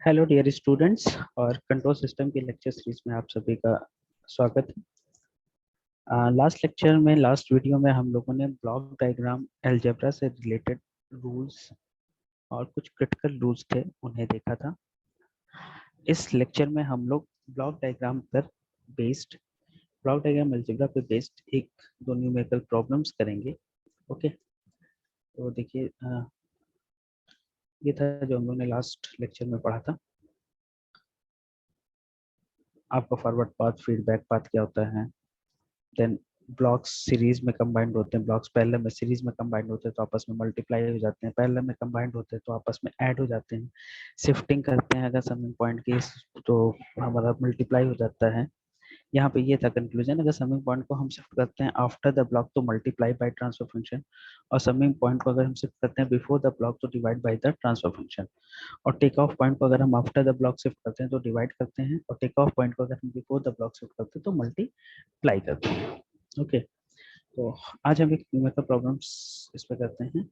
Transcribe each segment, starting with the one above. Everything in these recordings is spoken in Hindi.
हेलो डियर स्टूडेंट्स और कंट्रोल सिस्टम के लेक्चर सीरीज में आप सभी का स्वागत है। लास्ट लेक्चर में लास्ट वीडियो में हम लोगों ने ब्लॉक डायग्राम अलजेब्रा से रिलेटेड रूल्स और कुछ क्रिटिकल रूल्स थे उन्हें देखा था। इस लेक्चर में हम लोग ब्लॉक डायग्राम पर बेस्ड ब्लॉक डायग्राम अलजेब्रा पे बेस्ड एक दो न्यूमेरिकल प्रॉब्लम्स करेंगे। ओके, तो देखिए ये था जो हम लोगों ने लास्ट लेक्चर में पढ़ा था। आपका फॉरवर्ड पाथ फीडबैक पाथ क्या होता है, देन ब्लॉक्स सीरीज में कंबाइंड होते हैं, ब्लॉक्स पैरेलल में सीरीज में कंबाइंड होते हैं तो आपस में मल्टीप्लाई हो जाते हैं, पैरेलल में कंबाइंड होते हैं तो आपस में ऐड हो जाते हैं, शिफ्टिंग करते हैं अगर समिंग पॉइंट की तो हमारा मल्टीप्लाई हो जाता है। यहाँ पे ये था कंक्लूजन, अगर समिंग पॉइंट को हम शिफ्ट करते हैं आफ्टर द ब्लॉक तो मल्टीप्लाई बाय ट्रांसफर फंक्शन, और समिंग पॉइंट को अगर हम शिफ्ट करते हैं बिफोर द ब्लॉक तो divide by the transfer function, और टेक ऑफ पॉइंट को अगर हम आफ्टर द ब्लॉक शिफ्ट करते हैं तो डिवाइड करते हैं, और टेक ऑफ पॉइंट को अगर हम बिफोर द ब्लॉक शिफ्ट करते हैं तो मल्टीप्लाई करते हैं। ओके, तो आज हम एक न्यूमेरिकल प्रॉब्लम्स इस पे करते हैं।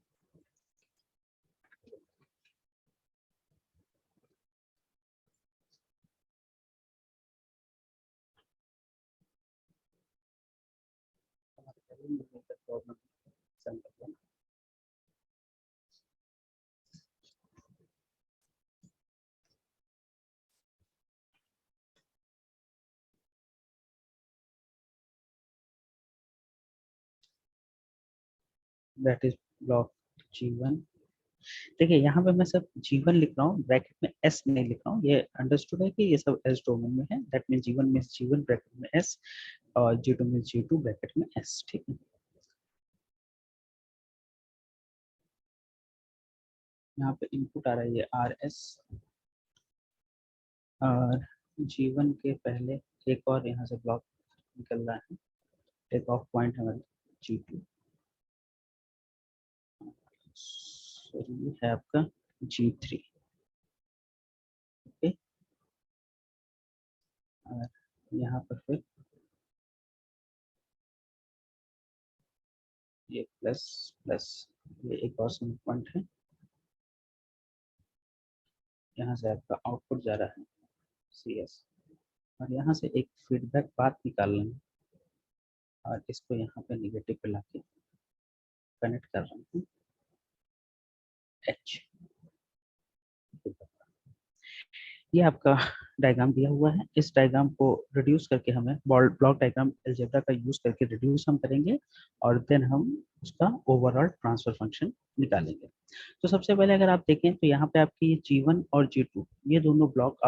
That is block G1। देखिए यहाँ पे मैं सब G1 लिख रहा हूँ, ब्रैकेट में S नहीं लिख रहा हूँ। ये अंडरस्टूड है कि ये सब S डोमेन में है। That mean G1 means G1 bracket में S और G2 मीन्स G2 ब्रैकेट में S। ठीक है, यहाँ पे इनपुट आ रहा है ये RS, और G1 के पहले एक और यहाँ से ब्लॉक निकल रहा है, टेक ऑफ पॉइंट हमारा G2, ये है आपका G3। ओके, और यहाँ पर फिर ये प्लस प्लस, ये एक और सम पॉइंट है, यहाँ से आपका आउटपुट जा रहा है CS, और यहाँ से एक फीडबैक पाथ निकाल लेंगे और इसको यहाँ पे निगेटिव पे लाके कनेक्ट कर रहे हैं H। ये आपका डायग्राम दिया हुआ है, इस डायग्राम को रिड्यूस करके हमें ब्लॉक डायग्राम अलजेब्रा का यूज करके रिड्यूस हम करेंगे और देन हम उसका ओवरऑल ट्रांसफर फंक्शन निकालेंगे। तो सबसे पहले अगर आप देखें तो यहाँ पे आपकी G1 और G2 ये दोनों ब्लॉक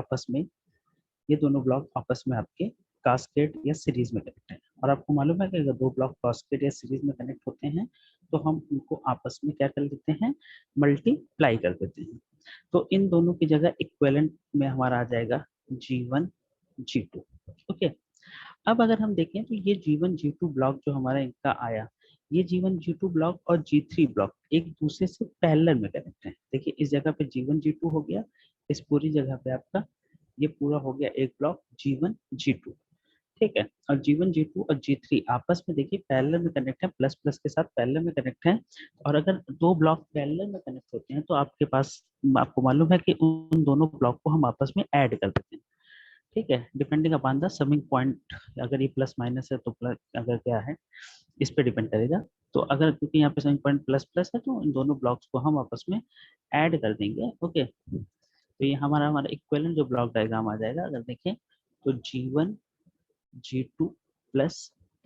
आपस में आपके कास्केड या सीरीज में कनेक्ट है, और आपको मालूम है कि अगर दो ब्लॉक कास्केड या सीरीज में कनेक्ट होते हैं तो हम उनको आपस में क्या कर देते हैं, मल्टीप्लाई कर देते हैं। तो इन दोनों की जगह इक्विवेलेंट में हमारा आ जाएगा G1 G2। ओके, अब अगर हम देखें तो ये G1 G2 ब्लॉक जो हमारा इनका आया, ये G1 G2 ब्लॉक और G3 ब्लॉक एक दूसरे से पैरेलल में कनेक्ट है। देखिए इस जगह पे G1 G2 हो गया, इस पूरी जगह पे आपका ये पूरा हो गया एक ब्लॉक G1 G2। ठीक है, और G1 G2 और G3 आपस में देखिए पैरेलल में कनेक्ट है, प्लस प्लस के साथ पैरेलल में कनेक्ट है, और अगर दो ब्लॉक पैरेलल में कनेक्ट होते हैं तो आपके पास आपको मालूम है कि उन दोनों ब्लॉक को हम आपस में ऐड कर देते हैं। ठीक है, depending upon the summing point, अगर ये प्लस माइनस है तो प्लस, अगर क्या है इस पे डिपेंड करेगा। तो अगर क्योंकि यहाँ पे समिंग पॉइंट प्लस प्लस है तो इन दोनों ब्लॉक्स को हम आपस में ऐड कर देंगे। ओके, तो ये हमारा हमारा इक्विवेलेंट जो ब्लॉक डायग्राम आ जाएगा, अगर देखें तो G1 G2 प्लस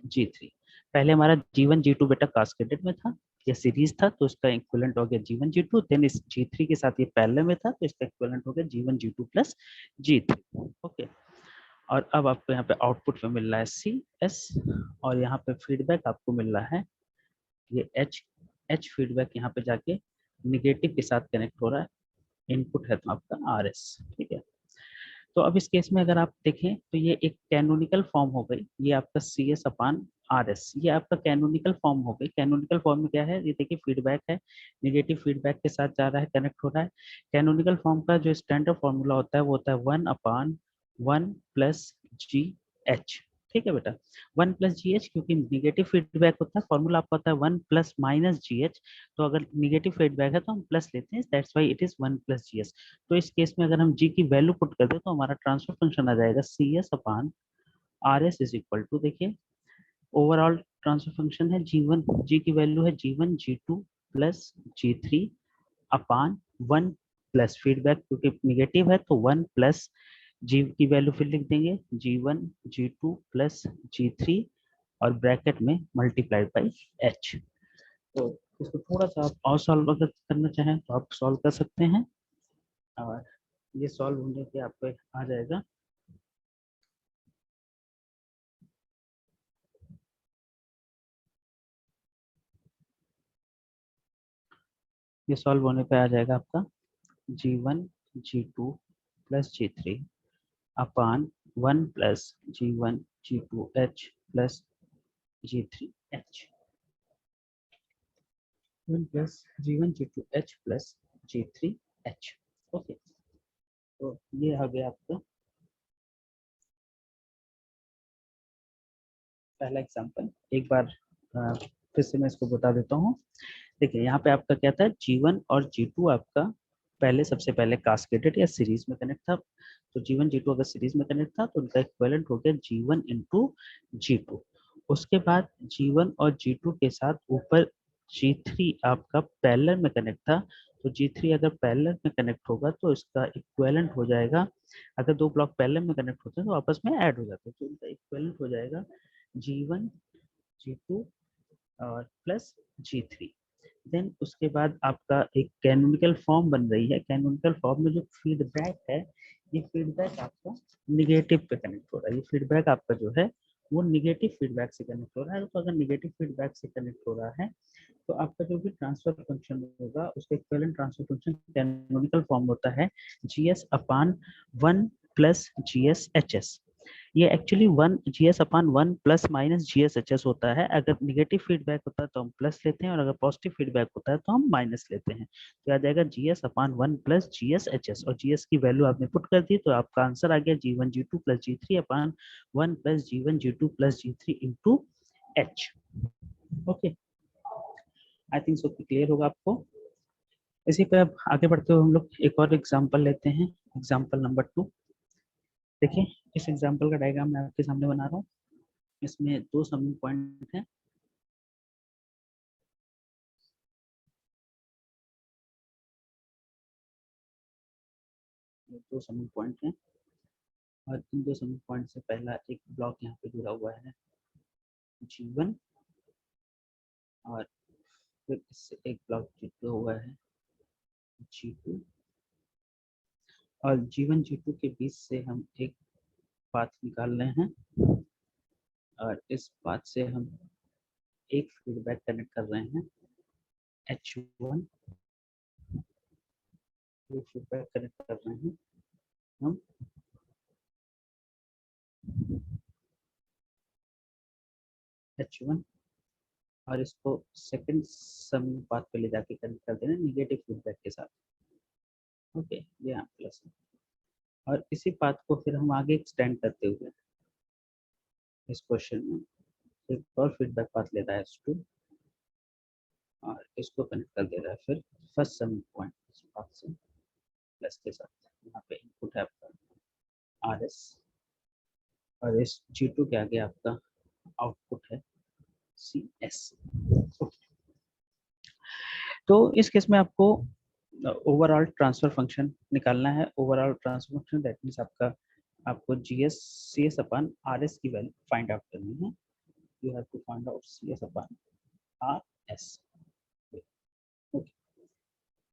G3। पहले हमारा G1 G2 बेटा कास्केडेड में था, ये सीरीज था तो इसका इक्विवेलेंट हो गया G1 G2, देन इस G3 के साथ ये पैरेलल में था तो इसका इक्विवेलेंट हो गया G1 G2 plus G3। Okay, और अब आपको यहाँ पे आउटपुट पे मिल रहा है CS, और यहाँ पे फीडबैक आपको मिल रहा है ये H फीडबैक यहाँ पे जाके निगेटिव के साथ कनेक्ट हो रहा है, इनपुट है तो आपका RS। ठीक है, तो अब इस केस में अगर आप देखें तो ये एक कैनोनिकल फॉर्म हो गई, ये आपका CS अपान RS, ये आपका कैनोनिकल फॉर्म हो गई। कैनोनिकल फॉर्म में क्या है, ये देखिए फीडबैक है, नेगेटिव फीडबैक के साथ जा रहा है, कनेक्ट हो रहा है। कैनोनिकल फॉर्म का जो स्टैंडर्ड फॉर्मूला होता है वो होता है 1/1 प्लस GH। ठीक है बेटा। 1 प्लस जी एच, क्योंकि निगेटिव फीडबैक होता है, फॉर्मूला आपका होता है 1 प्लस माइनस जी एच, तो अगर निगेटिव फीडबैक है तो हम प्लस लेते हैं, that's why it is 1 plus ji H. तो इस केस में अगर हम जी की वैल्यू पुट कर दे तो हमारा ट्रांसफर फंक्शन आ जाएगा C S upon R S is equal to, देखिए ओवरऑल ट्रांसफर फंक्शन है जी वन, जी की वैल्यू है G one G two plus G three upon 1 plus feedback, क्योंकि निगेटिव है तो 1 प्लस जी की वैल्यू फिर लिख देंगे जी one G two plus G three और ब्रैकेट में मल्टीप्लाइड बाई एच। तो इसको थोड़ा सा आप और सॉल्व अगर करना चाहें तो आप सॉल्व कर सकते हैं, और ये सॉल्व होने के आपको आ जाएगा। ये सॉल्व होने पे आ जाएगा आपका G one G two plus G three upon 1 plus G one G two H plus G three H, 1 plus G one G two H plus G three H. Okay, तो ये आ गया आपका पहला एग्जांपल। एक बार फिर से मैं इसको बता देता हूँ। देखिए यहाँ पे आपका क्या था, G1 और G2 आपका पहले सबसे पहले कास्केडेड या सीरीज में कनेक्ट था। तो G1 G2 अगर सीरीज में कनेक्ट था तो उनका इक्विवेलेंट हो गया G1 इंटू G2। उसके बाद G1 और G2 के साथ ऊपर G3 आपका पैरेलल में कनेक्ट था। तो G3 अगर पैरेलल में कनेक्ट होगा तो इसका इक्विवेलेंट हो जाएगा, अगर दो ब्लॉक पैरेलल में कनेक्ट होते हैं तो आपस में ऐड हो जाते हैं, तो इनका इक्विवेलेंट हो जाएगा G1 G2 और प्लस G3। देन उसके बाद आपका एक कैनोनिकल फॉर्म बन रही है। कैनोनिकल फॉर्म में जो फीडबैक है, ये फीडबैक आपका निगेटिव पे कनेक्ट हो रहा है। ये फीडबैक आपका जो है वो निगेटिव फीडबैक से कनेक्ट हो रहा है। तो अगर निगेटिव फीडबैक से कनेक्ट हो रहा है तो आपका जो भी ट्रांसफर फंक्शन होगा उसका equivalent transfer function canonical form होता है G S upon 1 plus G S H S. ये actually 1 G S upon 1 plus minus G S H S होता है। अगर निगेटिव फीडबैक होता है तो हम प्लस लेते हैं, और अगर पॉजिटिव फीडबैक होता है तो हम माइनस लेते हैं। तो आ जाएगा G S upon 1 plus G S H S, और जी एस की वैल्यू आपने पुट कर दी तो आपका आंसर आ गया G one G two plus G three upon 1 plus G one G two plus G three into H. Okay, I think so clear होगा आपको। इसी पे अब आगे बढ़ते हुए हम लोग एक और एग्जाम्पल लेते हैं, एग्जाम्पल नंबर 2। देखिए इस एग्जाम्पल का डायग्राम मैं आपके सामने बना रहा हूँ। इसमें दो समिंग पॉइंट हैं। दो समिंग पॉइंट हैं, और इन दो समिंग पॉइंट से पहला एक ब्लॉक यहाँ पे जुड़ा हुआ है G1, और फिर इससे एक ब्लॉक जुड़ा हुआ है G2, और G1 G2 के बीच से हम एक पाथ निकाल रहे हैं, और इस पाथ से हम एक फीडबैक कनेक्ट कर रहे हैं H1, एक फीडबैक कनेक्ट कर रहे हैं हम H1, और इसको सेकंड समिंग पाथ पे ले जाके कनेक्ट कर देना निगेटिव फीडबैक के साथ। ओके, ये यहाँ प्लस है, और इसी पाथ को फिर हम आगे एक्सटेंड करते हुए इस क्वेश्चन में एक और फीडबैक पाथ ले रहा है S2, और इसको कनेक्ट कर दे रहा है फिर फर्स्ट समिंग पॉइंट इस पाथ से प्लस के साथ। यहाँ पे इनपुट है आपका RS, और इस G2 के आगे आपका आउटपुट है CS। तो इस केस में आपको ओवरऑल ट्रांसफर फंक्शन निकालना है। Overall transfer function that means आपका आपको GS CS अपन RS की वैल्यू फाइंड आउट करनी है। You have to find out CS upon RS। Okay,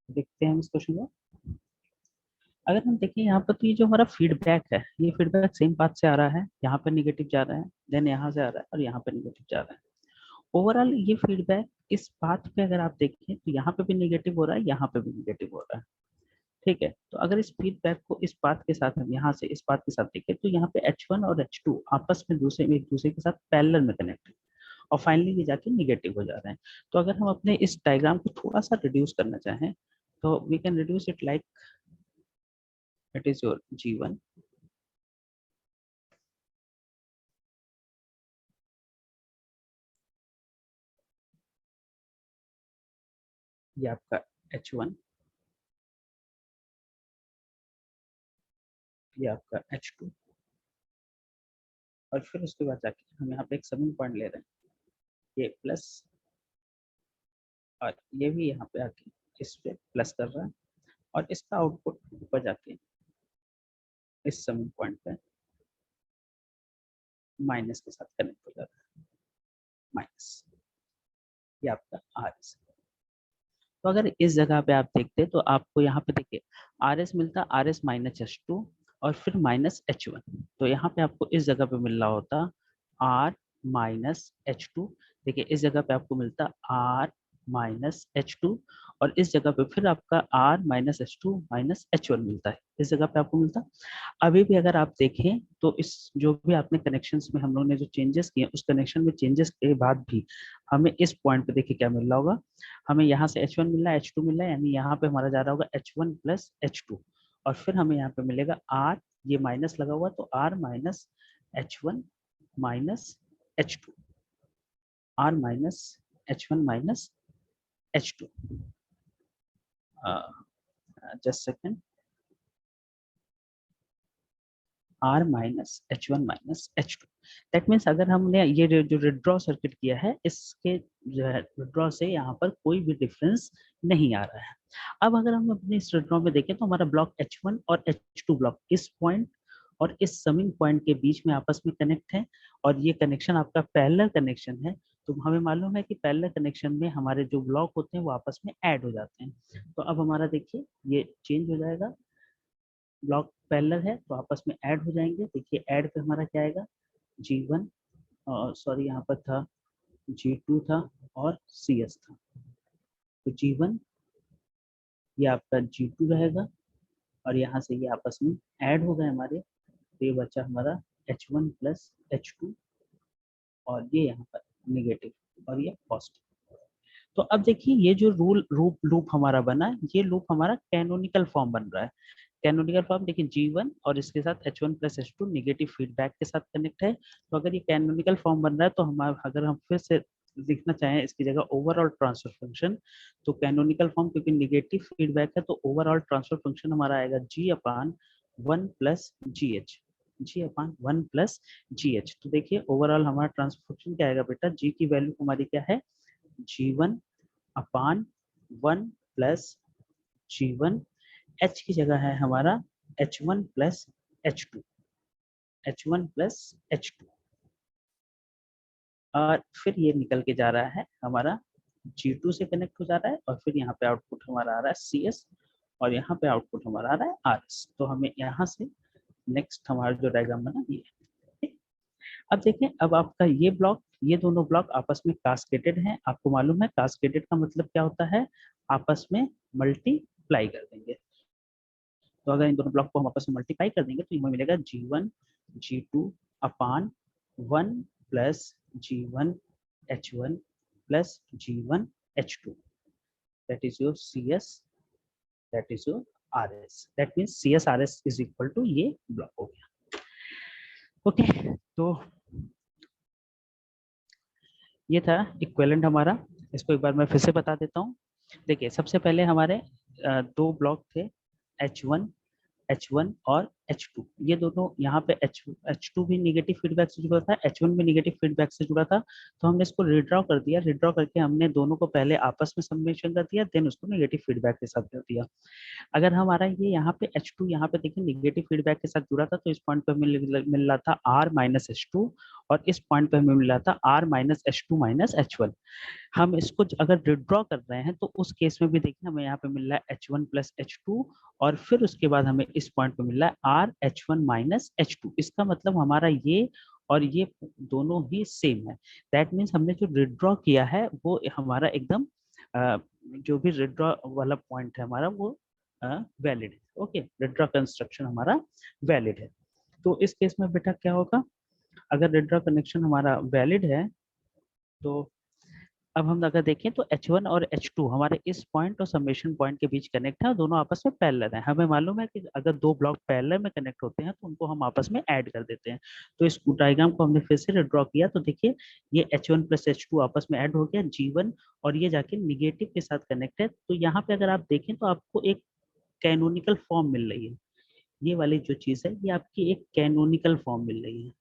देखते हैं हम इस क्वेश्चन को। अगर हम देखें यहाँ पर तो ये जो हमारा फीडबैक है, ये फीडबैक सेम पाथ से आ रहा है, यहाँ पे निगेटिव जा रहा है, देन यहाँ से आ रहा है और यहाँ पे निगेटिव जा रहा है। ओवरऑल ये फीडबैक इस पाथ पे अगर आप देखें तो यहाँ पे भी निगेटिव हो रहा है, यहाँ पे भी निगेटिव हो रहा है। ठीक है, तो अगर इस फीडबैक को इस पाथ के साथ हम यहाँ से इस पाथ के साथ देखें तो यहाँ पे H1 और H2 आपस में एक दूसरे के साथ पैरेलल में कनेक्ट है, और फाइनली ये जाके निगेटिव हो जा रहे हैं। तो अगर हम अपने इस डायग्राम को थोड़ा सा रिड्यूस करना चाहें तो we can reduce it like it is your G1, ये आपका H1, ये आपका H2, और फिर उसके बाद जाके हम यहाँ पे एक समिंग पॉइंट ले रहे हैं, ये प्लस, और ये भी यहाँ पे आके इस पे प्लस कर रहा है, और इसका आउटपुट ऊपर जाके इस समिंग पॉइंट पे माइनस के साथ कनेक्ट हो जाता है, माइनस, ये आपका आर एस। तो अगर इस जगह पे आप देखते तो आपको यहाँ पे देखिए आर एस मिलता, आर एस माइनस H2 और फिर माइनस H1, तो यहाँ पे आपको इस जगह पे मिल रहा होता आर माइनस H2, देखिए इस जगह पे आपको मिलता आर माइनस H2, और इस जगह पे फिर आपका are minus H2 minus H1 मिलता है, इस जगह पे आपको मिलता। अभी भी अगर आप देखें तो इस जो भी आपने कनेक्शंस में हम लोग ने जो चेंजेस किए उस कनेक्शन में चेंजेस के बाद भी हमें इस पॉइंट पे देखिए क्या मिल रहा होगा, हमें यहाँ से H1 मिल रहा है, H2 मिल रहा है, यानी यहाँ पे हमारा जा रहा होगा H1 प्लस H2, और फिर हमें यहाँ पे मिलेगा R, ये माइनस लगा हुआ तो R minus H1 minus H2, R minus H1 minus H2, just second, R minus H1 minus H2, that means अगर हमने ये जो विड्रॉ सर्किट किया है इसके जो है विड्रॉ से यहाँ पर कोई भी डिफरेंस नहीं आ रहा है। अब अगर हम अपने इस विड्रॉ में देखें तो हमारा ब्लॉक H1 और H2 ब्लॉक इस पॉइंट और इस समिंग पॉइंट के बीच में आपस में कनेक्ट है, और ये कनेक्शन आपका पैरेलल कनेक्शन है, तो हमें मालूम है कि पैरेलल कनेक्शन में हमारे जो ब्लॉक होते हैं वो आपस में ऐड हो जाते हैं। तो अब हमारा देखिए ये चेंज हो जाएगा, ब्लॉक पैरेलल है तो आपस में ऐड हो जाएंगे, देखिए ऐड पे हमारा क्या आएगा G1, सॉरी यहाँ पर था G2 था और CS था, तो G1 ये आपका G2 रहेगा, और यहाँ से ये आपस में ऐड हो गए हमारे, तो ये बचा हमारा H1 प्लस H2, और ये यहाँ पर निगेटिव और ये पॉजिटिव। तो अब देखिए ये जो लूप हमारा बना, ये लूप हमारा कैनोनिकल फॉर्म बन रहा है। कैनोनिकल फॉर्म देखिए G1 और इसके साथ H1 plus H2 negative feedback के साथ कनेक्ट है, तो अगर ये कैनोनिकल फॉर्म बन रहा है तो हम अगर हम फिर से लिखना चाहें इसकी जगह ओवरऑल ट्रांसफर फंक्शन, तो कैनोनिकल फॉर्म क्योंकि निगेटिव फीडबैक है तो ओवरऑल ट्रांसफर फंक्शन हमारा आएगा G अपान 1 प्लस GH, G अपान 1 प्लस GH। तो देखिए ओवरऑल हमारा ट्रांसफर फंक्शन क्या आएगा बेटा, G की वैल्यू हमारी क्या है G1 अपान 1 प्लस G1, H की जगह है हमारा H1 plus H2, H1 plus H2, और फिर ये निकल के जा रहा है हमारा G2 से कनेक्ट हो जा रहा है, और फिर यहाँ पे आउटपुट हमारा आ रहा है CS, और यहाँ पे आउटपुट हमारा आ रहा है RS। तो हमें यहाँ से नेक्स्ट हमारा जो डायग्राम बना ये है। अब देखें, अब आपका ये ब्लॉक, ये दोनों ब्लॉक आपस में कास्केटेड हैं, आपको मालूम है कास्केटेड का मतलब क्या होता है, आपस में मल्टीप्लाई कर देंगे। तो अगर इन दोनों ब्लॉक को हम आपस में मल्टीप्लाई कर देंगे तो हमें मिलेगा G1 G2 upon 1 plus G1 H1 plus G1 H2, that is your CS, that is your RS, that means CS RS is equal to ये ब्लॉक हो गया। ओके तो ये था इक्विवेलेंट हमारा, इसको एक बार मैं फिर से बता देता हूँ। देखिए सबसे पहले हमारे दो ब्लॉक थे H1 H1 और H2, ये दोनों यहाँ पे H2 भी निगेटिव फीडबैक से जुड़ा था, H1 भी निगेटिव फीडबैक से जुड़ा था, तो हमने इसको रिड्रॉ कर दिया, रिड्रॉ करके हमने दोनों को पहले आपस में सम्मेशन कर दिया, देन उसको निगेटिव फीडबैक के साथ कर दिया। अगर हमारा ये यहाँ पे H2 यहाँ पे देखिए निगेटिव फीडबैक के साथ जुड़ा था, तो इस पॉइंट पे मिल रहा था R माइनस H2, और इस पॉइंट पे हमें मिल रहा था R minus H2 minus H1। हम इसको अगर विड्रॉ कर रहे हैं तो उस केस में भी देखिए हमें यहाँ पे मिल रहा है H1 प्लस H2, और फिर उसके बाद हमें इस पॉइंट पे मिल रहा है R H1 माइनस H2। इसका मतलब हमारा ये और ये दोनों ही सेम है, दैट मीन्स हमने जो विड्रॉ किया है वो हमारा एकदम जो भी विड्रॉ वाला पॉइंट है हमारा वो वैलिड है। ओके, विड्रॉ कंस्ट्रक्शन हमारा वैलिड है। तो इस केस में बेटा क्या होगा, अगर विड्रॉ कनेक्शन हमारा वैलिड है तो अब हम अगर देखें तो H1 और H2 हमारे इस पॉइंट और सबमिशन पॉइंट के बीच कनेक्ट है और दोनों आपस में पैरेलल है। हमें मालूम है कि अगर दो ब्लॉक पैरेलल में कनेक्ट होते हैं तो उनको हम आपस में ऐड कर देते हैं। तो इस डायग्राम को हमने फिर से ड्रॉ किया तो देखिए ये H1 प्लस H2 आपस में ऐड हो गया G1 और ये जाके निगेटिव के साथ कनेक्ट है। तो यहाँ पे अगर आप देखें तो आपको एक कैनोनिकल फॉर्म मिल रही है। ये वाली जो चीज है ये आपकी एक कैनोनिकल फॉर्म मिल रही है।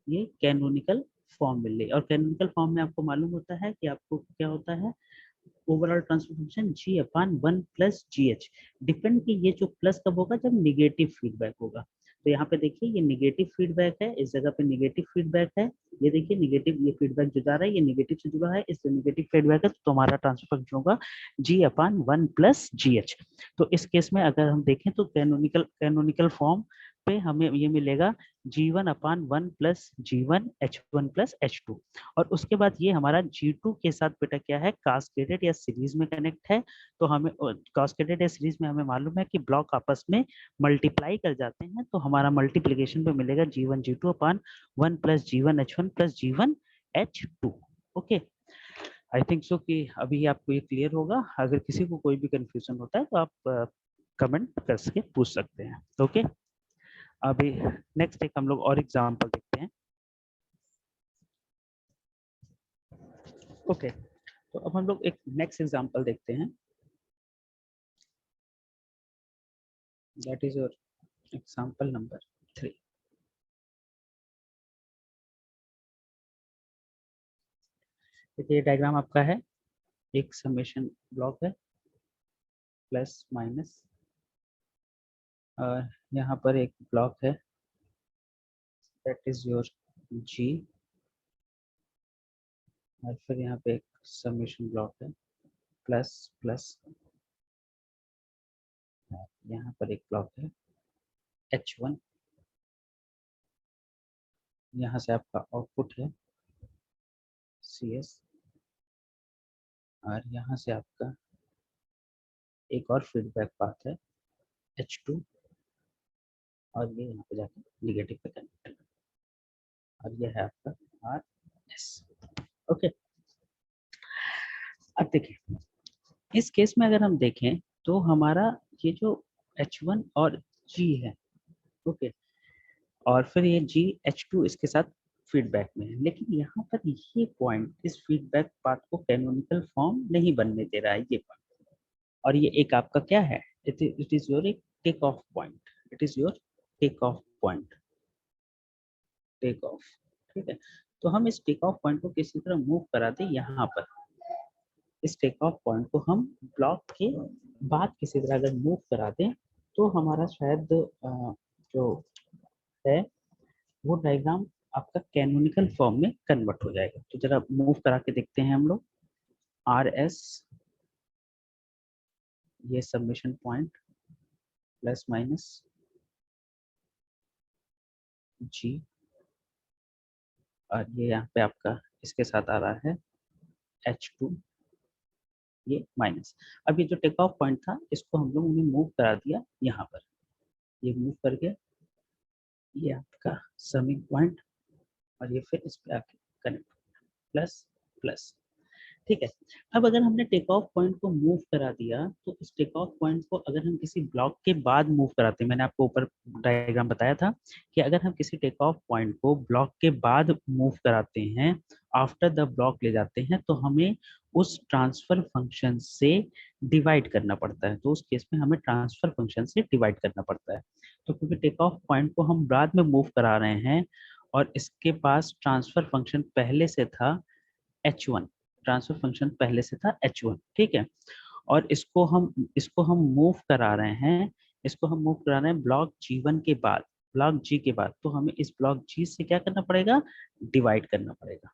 ये कैनोनिकल फॉर्म मिल रही है और कैनोनिकल फॉर्म में आपको मालूम होता है कि आपको क्या होता है ओवरऑल ट्रांसफर फंक्शन g अपान 1 प्लस जी एच। डिपेंड कि ये जो प्लस कब होगा जब निगेटिव फीडबैक होगा। तो यहाँ पे देखिए ये निगेटिव फीडबैक है, इस जगह पे निगेटिव फीडबैक है। ये देखिए निगेटिव ये फीडबैक जो जा रहा है ये निगेटिव से जुड़ा है, इसलिए निगेटिव फीडबैक है तो हमारा ट्रांसफर फंक्शन होगा g अपान 1 प्लस जी एच। तो इस केस में अगर हम देखें तो कैनोनिकल फॉर्म पे हमें ये मिलेगा g1 अपान 1 plus G1 h1 plus h2। और उसके बाद ये हमारा G2 के साथ बेटा क्या है कास्केडेड या सीरीज में कनेक्ट है। तो हमें कास्केडेड या सीरीज में हमें मालूम है कि ब्लॉक आपस में मल्टीप्लाई कर जाते हैं तो हमारा मल्टीप्लीकेशन पे मिलेगा G1 G2 upon 1 plus G1 H1 plus G1 H2। Okay, I think सो कि अभी आपको ये क्लियर होगा। अगर किसी को कोई भी कंफ्यूजन होता है तो आप कमेंट करके पूछ सकते हैं। ओके, अभी नेक्स्ट एक हम लोग और एग्जाम्पल देखते हैं। ओके, तो अब हम लोग एक नेक्स्ट एग्जांपल देखते हैं। That is your example number 3। देखिए ये डायग्राम आपका है, एक समेशन ब्लॉक है प्लस माइनस और यहाँ पर एक ब्लॉक है दैट इज योर जी और फिर यहाँ पे एक समेशन ब्लॉक है प्लस प्लस। यहाँ पर एक ब्लॉक है H1, यहाँ से आपका आउटपुट है CS और यहाँ से आपका एक और फीडबैक पाथ है H2 और ये यहाँ पे जाके निगेटिव पे कनेक्ट है और ये है आपका RS। ओके, अब देखिए इस केस में अगर हम देखें तो हमारा ये जो H1 और G है, ओके, और फिर ये GH2 इसके साथ फीडबैक में है, लेकिन यहाँ पर ये पॉइंट इस फीडबैक पाथ को कैनोनिकल फॉर्म नहीं बनने दे रहा है ये पॉइंट। और ये एक आपका क्या है, इट इज योर एक take off point, it is your take off point, take off. ठीक है, तो हम इस टेक ऑफ पॉइंट को किसी तरह मूव करा दें यहाँ पर। इस टेक ऑफ पॉइंट को हम ब्लॉक के बाद किसी तरह अगर मूव करा दें तो हमारा शायद जो है वो डायग्राम आपका कैनोनिकल फॉर्म में कन्वर्ट हो जाएगा। तो जरा मूव करा के देखते हैं हम लोग। RS ये submission point plus minus G और ये यहाँ पे आपका इसके साथ आ रहा है H2 ये माइनस। अब ये जो टेक ऑफ पॉइंट था इसको हम लोगों ने मूव करा दिया यहाँ पर, ये मूव करके ये आपका समिंग पॉइंट और ये फिर इस पे आके कनेक्ट प्लस प्लस। ठीक है, अब अगर हमने टेक ऑफ पॉइंट को मूव करा दिया तो इस टेक ऑफ पॉइंट को अगर हम किसी ब्लॉक के बाद मूव कराते हैं, मैंने आपको ऊपर डायग्राम बताया था कि अगर हम किसी टेक ऑफ पॉइंट को ब्लॉक के बाद मूव कराते हैं, आफ्टर द ब्लॉक ले जाते हैं तो हमें उस ट्रांसफर फंक्शन से डिवाइड करना पड़ता है। तो उस केस में हमें ट्रांसफर फंक्शन से डिवाइड करना पड़ता है। तो क्योंकि टेक ऑफ पॉइंट को हम बाद में मूव करा रहे हैं और इसके पास ट्रांसफर फंक्शन पहले से था H1, ट्रांसफर फंक्शन पहले से था H1, ठीक है, और इसको हम मूव करा रहे हैं, इसको हम मूव करा रहे हैं ब्लॉक G1 के बाद, ब्लॉक G के बाद। तो हमें इस ब्लॉक G से क्या करना पड़ेगा, डिवाइड करना पड़ेगा,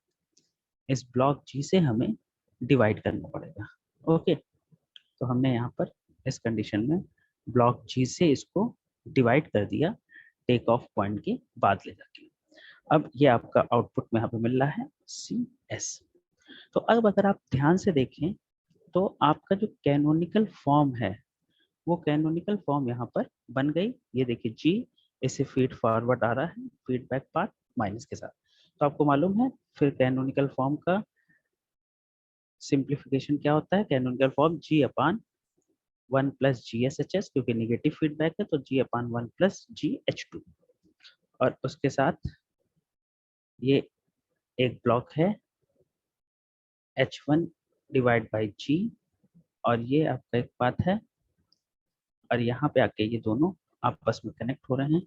इस ब्लॉक G से हमें डिवाइड करना पड़ेगा। ओके, तो हमने यहाँ पर इस कंडीशन में ब्लॉक G से इसको डिवाइड कर दिया टेक ऑफ पॉइंट के बाद ले जाके। अब ये आपका आउटपुट में यहाँ पे मिल रहा है CS। तो अब अगर आप ध्यान से देखें तो आपका जो कैनोनिकल फॉर्म है वो कैनोनिकल फॉर्म यहाँ पर बन गई। ये देखिए G इसे फीड फॉरवर्ड आ रहा है फीडबैक पार्ट माइनस के साथ। तो आपको मालूम है फिर कैनोनिकल फॉर्म का सिंप्लीफिकेशन क्या होता है, कैनोनिकल फॉर्म G अपान 1 plus G S H S, क्योंकि निगेटिव फीडबैक है तो G अपान 1 प्लस जी एच टू। और उसके साथ ये एक ब्लॉक है H1 डिवाइड बाई G, और ये आपका एक पाथ है, और यहाँ पे आके ये दोनों आपस में कनेक्ट हो रहे हैं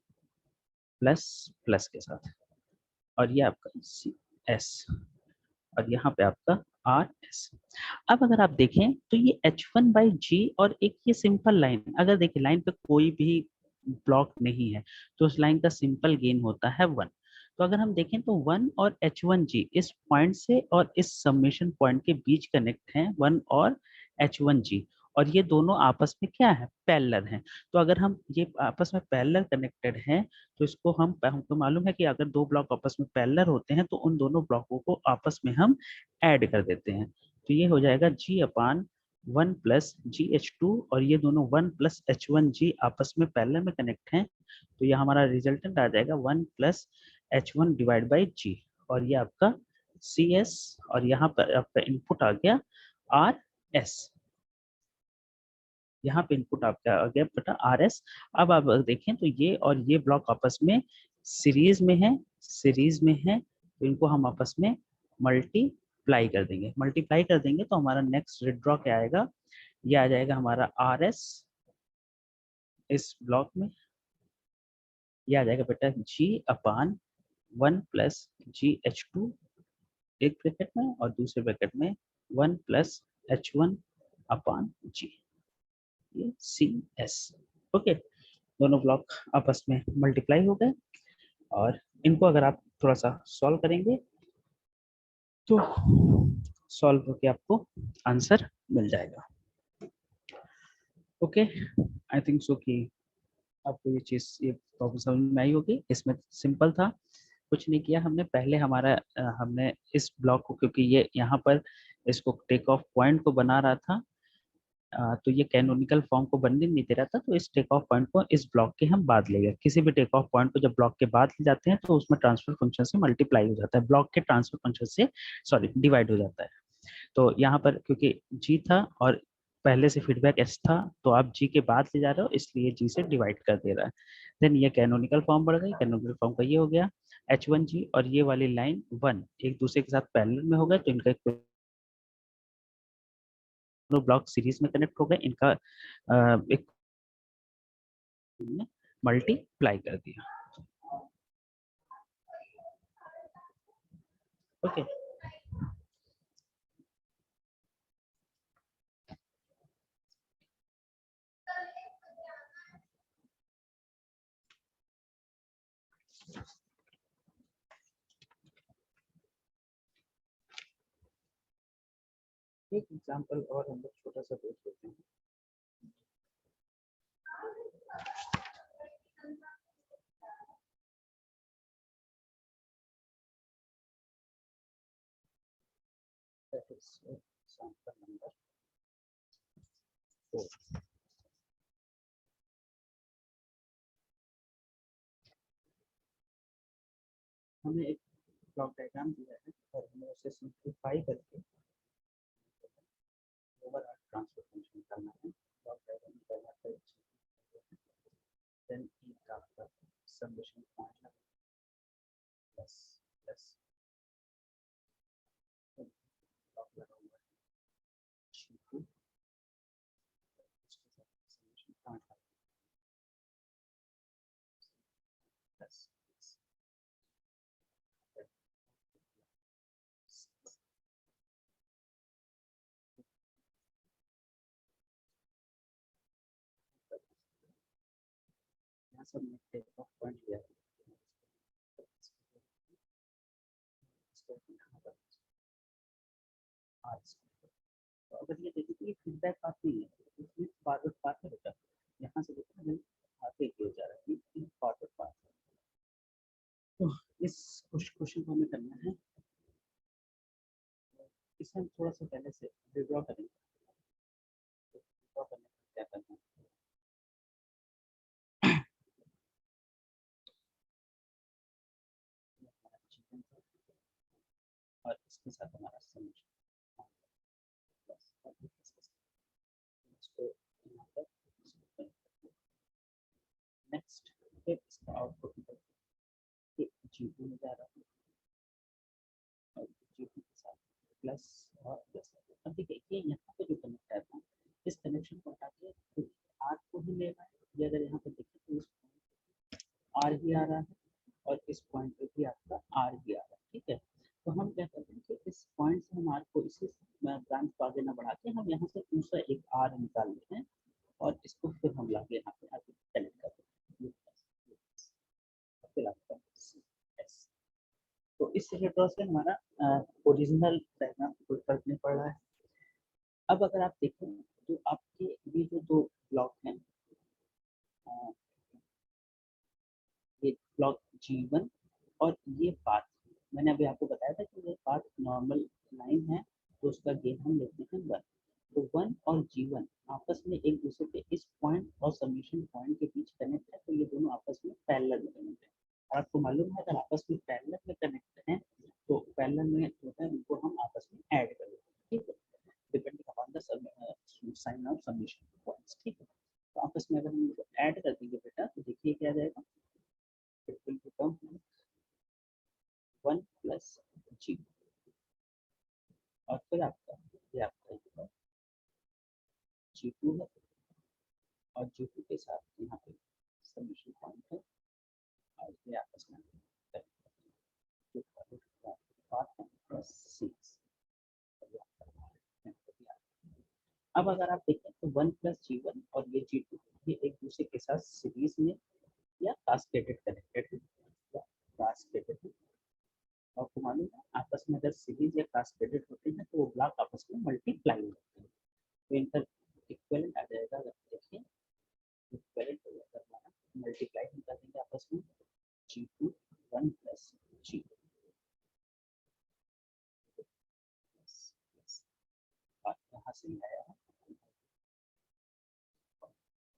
प्लस प्लस के साथ, और ये आपका सी एस, और यहाँ पे आपका आर एस। अब अगर आप देखें तो ये H1 बाई जी और एक ये सिंपल लाइन, अगर देखिए लाइन पे कोई भी ब्लॉक नहीं है तो उस लाइन का सिंपल गेन होता है 1। तो अगर हम देखें तो 1 और H1G इस पॉइंट से और इस सबमिशन पॉइंट के बीच कनेक्ट हैं 1 और H1G, और ये दोनों आपस में क्या है, पैरेलल हैं। तो अगर हम ये आपस में पैरेलल कनेक्टेड हैं तो इसको हमको मालूम है कि अगर दो ब्लॉक आपस में पैरेलल होते हैं तो उन दोनों ब्लॉकों को आपस में हम ऐड कर देते हैं। तो ये हो जाएगा G अपान 1 प्लस जी एच टू, और ये दोनों 1 प्लस H1G आपस में पैरेलल में कनेक्ट हैं, तो ये हमारा रिजल्टेंट आ जाएगा 1 प्लस H1 डिवाइड बाई जी, और ये आपका CS, और यहाँ पर आपका इनपुट आ गया RS, यहाँ पे इनपुट आपका आ गया बटा RS। अब आप देखें तो ये और ये ब्लॉक आपस में सीरीज में है, तो इनको हम आपस में मल्टीप्लाई कर देंगे तो हमारा नेक्स्ट विड्रॉ क्या आएगा, ये आ जाएगा हमारा RS इस ब्लॉक में, ये आ जाएगा बेटा G अपान 1 प्लस जी एच टू एक ब्रैकेट में, और दूसरे ब्रैकेट में 1 प्लस H1 अपान जी, ये CS। ओके, दोनों ब्लॉक आपस में मल्टीप्लाई हो गए, और इनको अगर आप थोड़ा सा सॉल्व करेंगे तो सॉल्व होके आपको आंसर मिल जाएगा। ओके, आई थिंक सो कि आपको ये चीज़, ये प्रॉब्लम समझ में आई होगी। इसमें सिंपल था, कुछ नहीं किया हमने, पहले हमारा हमने इस ब्लॉक को, क्योंकि ये यहाँ पर इसको टेक ऑफ पॉइंट को बना रहा था, तो ये कैनोनिकल फॉर्म को बनने नहीं दे रहा था, तो इस टेक ऑफ पॉइंट को इस ब्लॉक के हम बाद ले गए। किसी भी टेक ऑफ पॉइंट को जब ब्लॉक के बाद ले जाते हैं तो उसमें ट्रांसफर फंक्शन से मल्टीप्लाई हो जाता है, ब्लॉक के ट्रांसफर फंक्शन से सॉरी डिवाइड हो जाता है। तो यहाँ पर क्योंकि जी था और पहले से फीडबैक एस था, तो आप जी के बाद ले जा रहे हो इसलिए जी से डिवाइड कर दे रहा है। देन ये कैनोनिकल फॉर्म बढ़ गई, कैनोनिकल फॉर्म का ये हो गया H1G, और ये वाली लाइन 1 एक दूसरे के साथ पैरेलल में हो गए, तो इनका दोनों ब्लॉक सीरीज में कनेक्ट हो गए, इनका एक मल्टीप्लाई कर दिया। ओके, एक एग्जांपल और हम लोग छोटा सा देख लेते हैं। That is example number 4। हमें एक ब्लॉक डायग्राम दिया है और हमें उसे सिंप्लीफाई करके ओवरऑल ट्रांसफर फंक्शन करना है। ब्लॉक डायग्राम पहला पेज, देन ई का आपका summation point plus plus block लगा हुआ है G2, उसके साथ समेशन पॉइंट प्लस यहाँ सब में टेक ऑफ पॉइंट लिया है, इसको यहाँ पर तो अगर ये देखिए तो ये फीडबैक पाथ नहीं है, इसमें फॉरवर्ड पाथ है बेटा, यहाँ से देखो ना आगे की ओर जा रहा है, ये फॉरवर्ड पाथ है। तो इस क्वेश्चन को हमें करना है, इसे हम थोड़ा सा पहले से विड्रॉ करेंगे। तो विड्रॉ करने का क्या करना है, और इसके साथ हमारा समेशन, इसका आउटपुट G2 में जा रहा है और G2 के साथ प्लस और प्लस। अब देखिए ये यहाँ पे जो कनेक्ट है ना, इस कनेक्शन को हटा के आर को ही ले रहा है। ये अगर यहाँ पे देखें तो इस आर ही आ रहा है और इस पॉइंट पे भी आपका आर ही आ रहा है, ठीक है। तो हम क्या करते हैं कि इस पॉइंट से हम आर को इसी ब्रांच को आगे ना बढ़ा के हम यहाँ से दूसरा एक आर निकाल लेते हैं और इसको फिर हम लाके यहाँ पे आगे कनेक्ट करते हैं। फिर आपका एस। तो इस तरह से हमारा ओरिजिनल डायग्राम कोई फर्क नहीं पड़ रहा है। अब अगर आप देखें तो आपके ये जो दो ब्लॉक हैं, ये ब्लॉक G1 और ये पाथ, मैंने अभी आपको बताया था कि ये पाथ नॉर्मल लाइन है तो उसका गेन हम लेते हैं 1। तो 1 और G1 आपस में एक दूसरे के इस पॉइंट और सबमिशन पॉइंट के बीच कनेक्ट है, तो ये दोनों आपस में पैरेलल में कनेक्ट है। और आपको मालूम है अगर आपस में पैरेलल में कनेक्ट हैं तो पैरेलल में जो है उनको हम आपस में ऐड कर देते हैं, ठीक है, depending upon the sign of submission points, ठीक है। तो आपस में अगर हम इनको ऐड कर देंगे बेटा तो देखिए क्या आ जाएगा, it will become 1 plus G और फिर आपका ये आपका G2 है और G2 के साथ यहाँ पे सबमिशन पॉइंट है और ये आपस में अब अगर आप देखें तो 1 plus G1 और ये G2 ये एक दूसरे के साथ सीरीज में या कास्केडेड कनेक्टेड है, कास्केडेड है। आपको मालूम है आपस में अगर सीरीज या कास्केडेड होते हैं तो वो ब्लॉक आपस में मल्टीप्लाई होते हैं, तो इनका इक्विवेलेंट आ जाएगा। अगर देखिए इक्विवेलेंट हो जाएगा हमारा, मल्टीप्लाई हम कर देंगे आपस में G2 1 plus G2 और यहाँ से आया है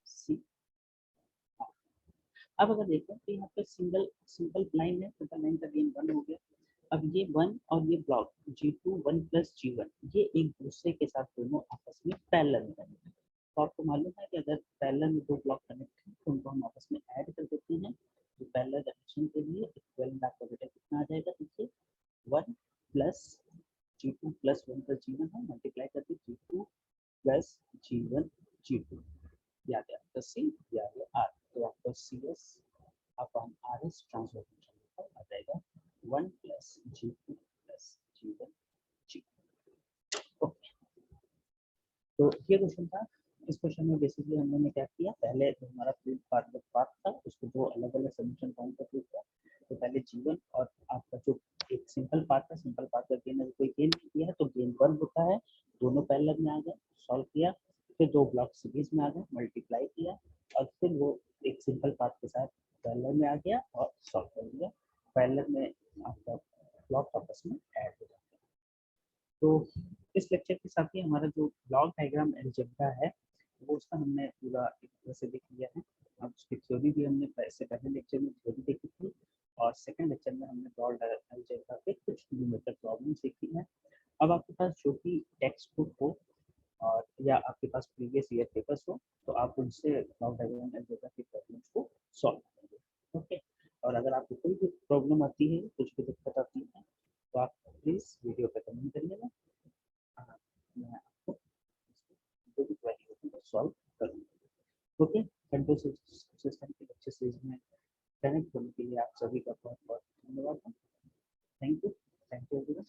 C। अब अगर देखें तो यहाँ पे सिंगल लाइन है, सिंगल लाइन का गेन 1 हो गया। अब ये 1 और ये ब्लॉक G2 1 plus G1 ये एक दूसरे के साथ दोनों आपस में पैरेलल में कनेक्ट है। तो आपको मालूम है कि अगर पैरेलल में दो ब्लॉक कनेक्ट हैं तो उनको हम आपस में ऐड कर देते हैं। तो पैरेलल कनेक्शन के लिए इक्विवेलेंट आपका बेटा कितना आ जाएगा, देखिए 1 plus G2 plus 1 plus G1 है, मल्टीप्लाई करके G2 plus G1 G2 या आपका C या R, तो आपका CS upon RS transfer function आ जाएगा 1 plus G2 plus G1 G2। Okay, तो ये क्वेश्चन था। इस क्वेश्चन में बेसिकली हम लोगों ने क्या किया, पहले जो हमारा प्रूफ पार्ट था उसको दो अलग अलग सबमिशन पॉइंट पर प्रूफ किया। तो पहले G1 और आपका जो एक सिंपल पार्ट है, सिंपल पार्ट का गेन अगर कोई गेन किया है तो गेन 1 होता है, दोनों पैरेलल में आ गए, सॉल्व किया, फिर दो ब्लॉक सीरीज में आ गए, मल्टीप्लाई किया और फिर वो एक सिंपल पार्ट के साथ पैरेलल में आ गया और सॉल्व कर दिया। पैरेलल में आपका ब्लॉक आपस में ऐड हो जाता है। तो इस लेक्चर के साथ ही हमारा जो ब्लॉक डायग्राम अलजेब्रा है वो उसका हमने पूरा एक तरह से देख लिया है। अब उसकी थ्योरी भी हमने इससे पहले लेक्चर में थ्योरी देखी थी और सेकंड लेक्चर में हमने ब्लॉक अलजेब्रा के कुछ न्यूमेरिकल प्रॉब्लम सीखी है। अब आपके पास जो भी टेक्स्ट बुक हो और या आपके पास प्रीवियस ईयर पेपर्स हो तो आप उनसे ब्लॉक डायग्राम अलजेब्रा की प्रॉब्लम्स को सॉल्व करेंगे। ओके, और अगर आपको कोई भी प्रॉब्लम आती है, कुछ भी दिक्कत आती है तो आप प्लीज़ वीडियो पे कमेंट करिएगा, मैं आपको जो भी क्वेरी होगी वो सॉल्व करूँगा। ओके, कंट्रोल सिस्टम के लेक्चर सीरीज में कनेक्ट होने के लिए आप सभी का बहुत बहुत धन्यवाद। Thank you everyone.